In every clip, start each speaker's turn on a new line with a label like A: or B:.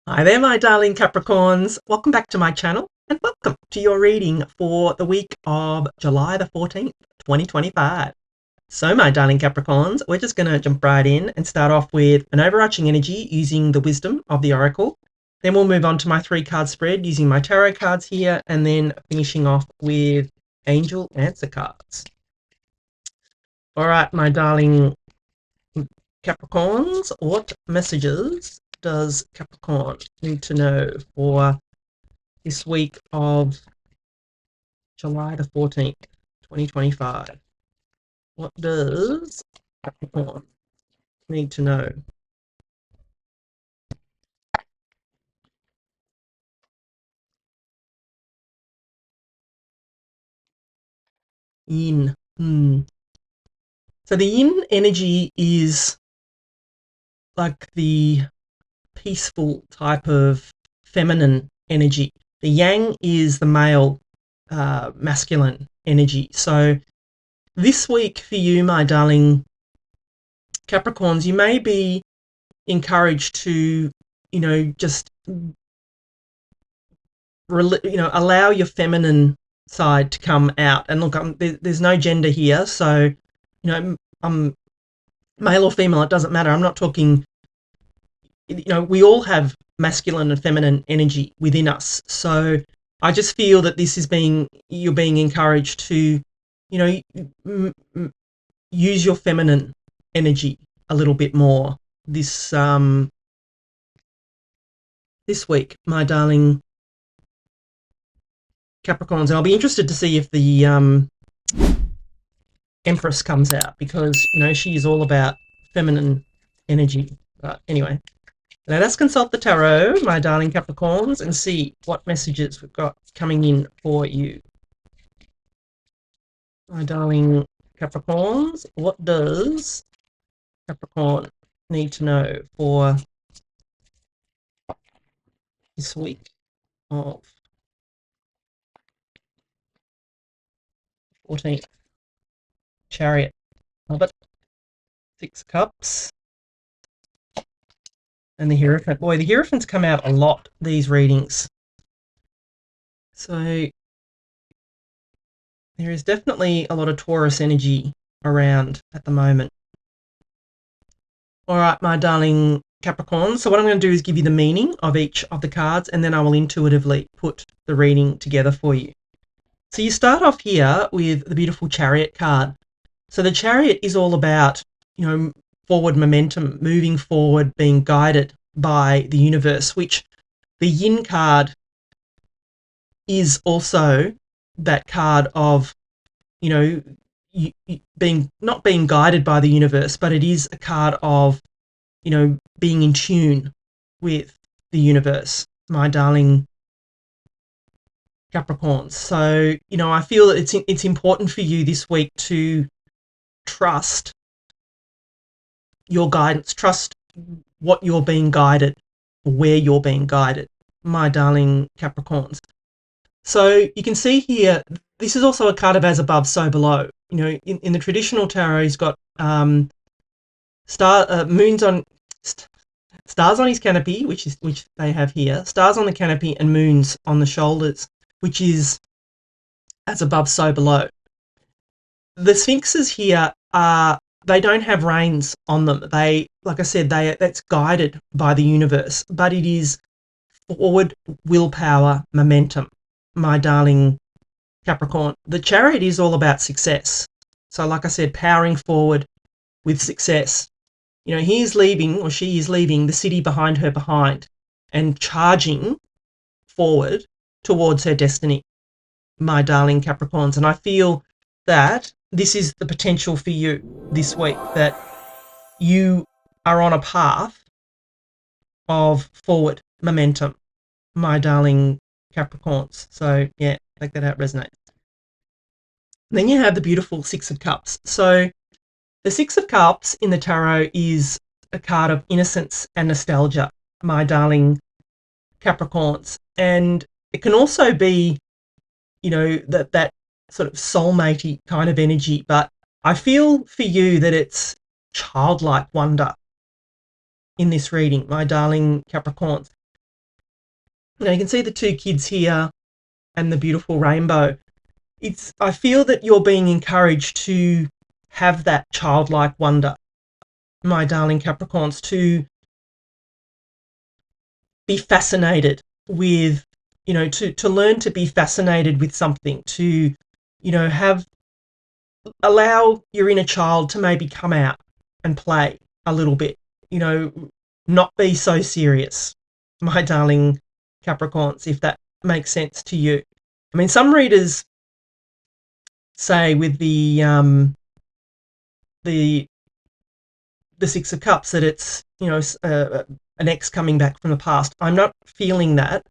A: Hi there, my darling Capricorns. Welcome back to my channel and welcome to your reading for the week of July the 14th, 2025. So, my darling Capricorns, we're just going to jump right in and start off with an overarching energy using the wisdom of the Oracle. Then we'll move on to my 3-card spread using my tarot cards here and then finishing off with angel answer cards. All right, my darling Capricorns, what messages does Capricorn need to know for this week of July the 14th, 2025? What does Capricorn need to know? Yin. So the yin energy is like the peaceful type of feminine energy. The yang is the male masculine energy. So this week for you, my darling Capricorns, you may be encouraged to, just, allow your feminine side to come out. And look, there's no gender here. So, I'm male or female, it doesn't matter. I'm not talking, we all have masculine and feminine energy within us. So I just feel that you're being encouraged to, use your feminine energy a little bit more this week, my darling Capricorns. And I'll be interested to see if the Empress comes out, because she is all about feminine energy. But anyway, let us consult the tarot, my darling Capricorns, and see what messages we've got coming in for you. My darling Capricorns, what does Capricorn need to know for this week of 14th? Chariot. Love it. 6 Cups. And the Hierophant. Boy, the Hierophant's come out a lot, these readings. So there is definitely a lot of Taurus energy around at the moment. All right, my darling Capricorn. So what I'm going to do is give you the meaning of each of the cards, and then I will intuitively put the reading together for you. So you start off here with the beautiful Chariot card. So the Chariot is all about, forward momentum, moving forward, being guided by the universe, which the Yin card is also that card of, not being guided by the universe, but it is a card of, being in tune with the universe, my darling Capricorns. So, I feel that it's important for you this week to trust your guidance, trust what you're being guided, where you're being guided, my darling Capricorns. So you can see here, this is also a card of as above, so below. In the traditional tarot, he's got stars on his canopy, which they have here, stars on the canopy and moons on the shoulders, which is as above, so below. The sphinxes here they don't have reins on them. They, like I said, that's guided by the universe, but it is forward willpower momentum, my darling Capricorn. The Chariot is all about success. So like I said, powering forward with success. He is leaving, or she is leaving, the city behind her behind and charging forward towards her destiny, my darling Capricorns. And I feel that this is the potential for you this week, that you are on a path of forward momentum, my darling Capricorns. So yeah, take that out, resonate. Then you have the beautiful 6 of Cups. So the 6 of Cups in the tarot is a card of innocence and nostalgia, my darling Capricorns. And it can also be, that sort of soulmatey kind of energy, but I feel for you that it's childlike wonder in this reading, my darling Capricorns. Now you can see the two kids here and the beautiful rainbow. I feel that you're being encouraged to have that childlike wonder, my darling Capricorns, to be fascinated with, to learn to be fascinated with something, to, have allow your inner child to maybe come out and play a little bit, you know, not be so serious, my darling Capricorns, if that makes sense to you. I mean, some readers say with the the Six of Cups that it's, an ex coming back from the past. I'm not feeling that.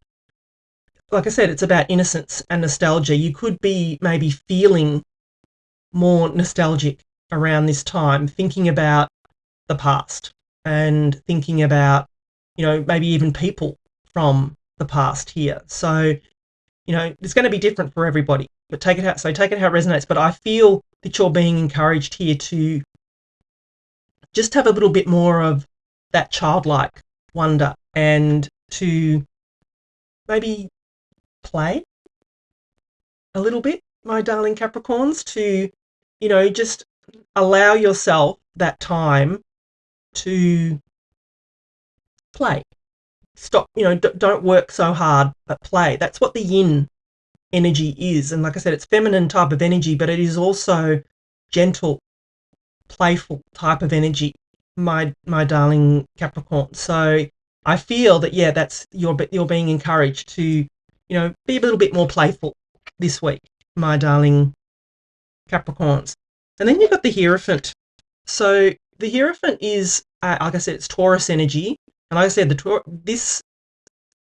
A: Like I said, it's about innocence and nostalgia. You could be maybe feeling more nostalgic around this time, thinking about the past and thinking about, maybe even people from the past here. So, it's going to be different for everybody, but take it how it resonates. But I feel that you're being encouraged here to just have a little bit more of that childlike wonder and to maybe play a little bit, my darling Capricorns, to, just allow yourself that time to play. Stop, don't work so hard, but play. That's what the yin energy is. And like I said, it's feminine type of energy, but it is also gentle, playful type of energy, my darling Capricorn. So I feel that, yeah, that's you're being encouraged to, be a little bit more playful this week, my darling Capricorns. And then you've got the Hierophant. So the Hierophant is, like I said, it's Taurus energy. And like I said, this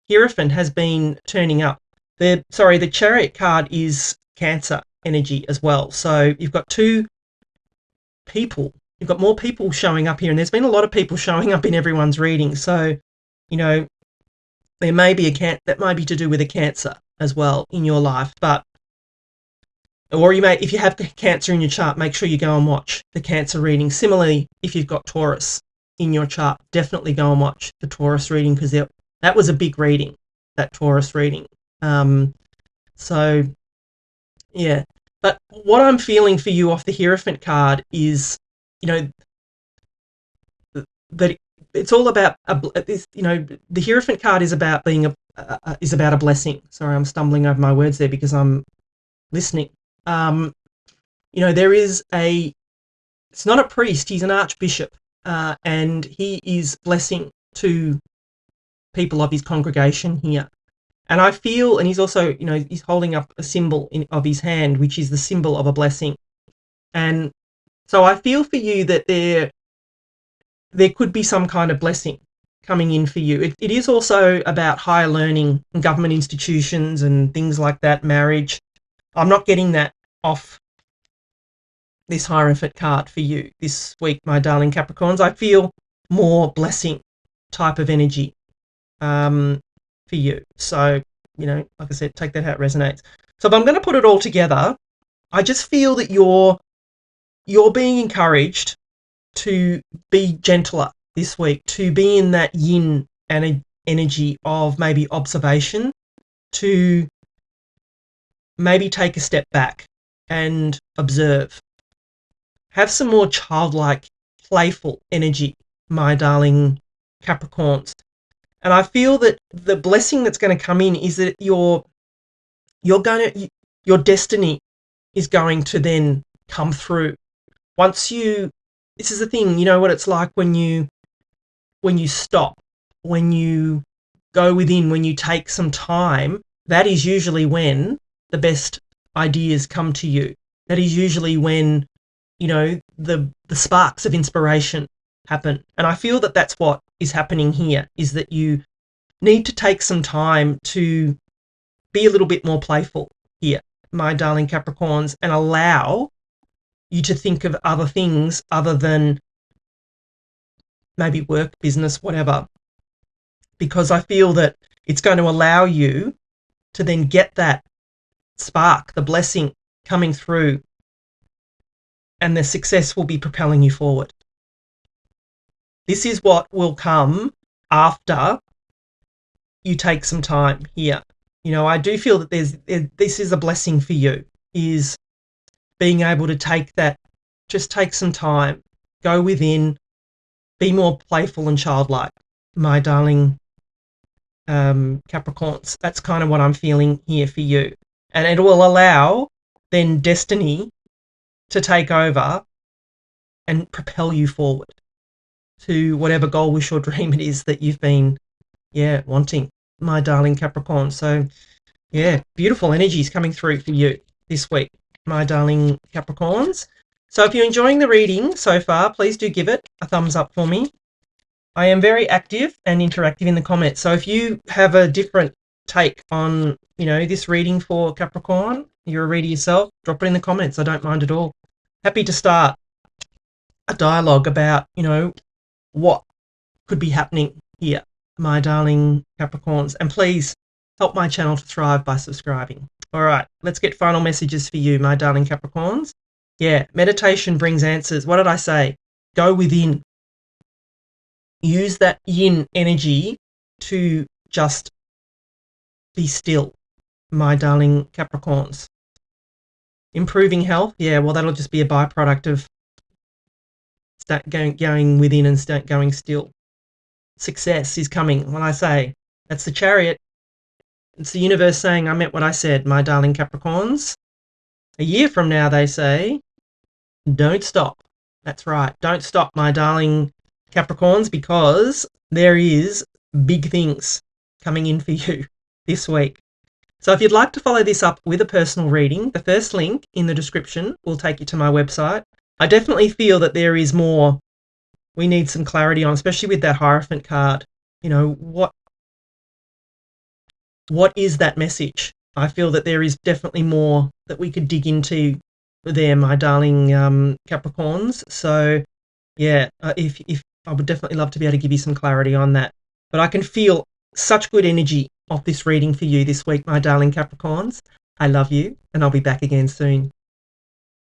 A: Hierophant has been turning up. The Chariot card is Cancer energy as well. So you've got two people. You've got more people showing up here, and there's been a lot of people showing up in everyone's reading. So, there may be that might be to do with a Cancer as well in your life, or you may, if you have Cancer in your chart, make sure you go and watch the Cancer reading. Similarly, if you've got Taurus in your chart, definitely go and watch the Taurus reading, because that was a big reading, that Taurus reading. So, yeah. But what I'm feeling for you off the Hierophant card is, that it's all about this. The Hierophant card is about being a blessing. Sorry, I'm stumbling over my words there because I'm listening. There is it's not a priest, he's an archbishop, and he is blessing to people of his congregation here. And I feel, and he's also, he's holding up a symbol of his hand, which is the symbol of a blessing. And so I feel for you that there could be some kind of blessing coming in for you. It is also about higher learning and government institutions and things like that, marriage. I'm not getting that off this Hierophant card for you this week, my darling Capricorns. I feel more blessing type of energy for you. So, like I said, take that how it resonates. So if I'm going to put it all together, I just feel that you're being encouraged to be gentler this week, to be in that yin and energy of maybe observation, to maybe take a step back and observe. Have some more childlike, playful energy, my darling Capricorns. And I feel that the blessing that's going to come in is that your destiny is going to then come through. This is the thing, you know what it's like when you stop, when you go within, when you take some time, that is usually when the best ideas come to you. That is usually when, the sparks of inspiration happen. And I feel that that's what is happening here, is that you need to take some time to be a little bit more playful here, my darling Capricorns, and allow you to think of other things other than maybe work, business, whatever, because I feel that it's going to allow you to then get that spark, the blessing coming through, and the success will be propelling you forward. This is what will come after you take some time here. You know, I do feel that this is a blessing for you, is being able to just take some time, go within, be more playful and childlike, my darling Capricorns. That's kind of what I'm feeling here for you. And it will allow then destiny to take over and propel you forward to whatever goal, wish, or dream it is that you've been, wanting, my darling Capricorn. So, beautiful energies coming through for you this week, my darling Capricorns. So if you're enjoying the reading so far, please do give it a thumbs up for me. I am very active and interactive in the comments. So if you have a different take on, this reading for Capricorn, you're a reader yourself, drop it in the comments. I don't mind at all. Happy to start a dialogue about, what could be happening here, my darling Capricorns. And please help my channel to thrive by subscribing. All right, let's get final messages for you, my darling Capricorns. Yeah, meditation brings answers. What did I say? Go within. Use that yin energy to just be still, my darling Capricorns. Improving health, well, that'll just be a byproduct of start going within and start going still. Success is coming. When I say that's the Chariot, it's the universe saying I meant what I said, my darling Capricorns. A year from now, they say, don't stop. That's right. Don't stop, my darling Capricorns, because there is big things coming in for you this week. So if you'd like to follow this up with a personal reading, the first link in the description will take you to my website. I definitely feel that there is more we need some clarity on, especially with that Hierophant card. What is that message? I feel that there is definitely more that we could dig into there, my darling Capricorns. So, if I would definitely love to be able to give you some clarity on that. But I can feel such good energy of this reading for you this week, my darling Capricorns. I love you, and I'll be back again soon.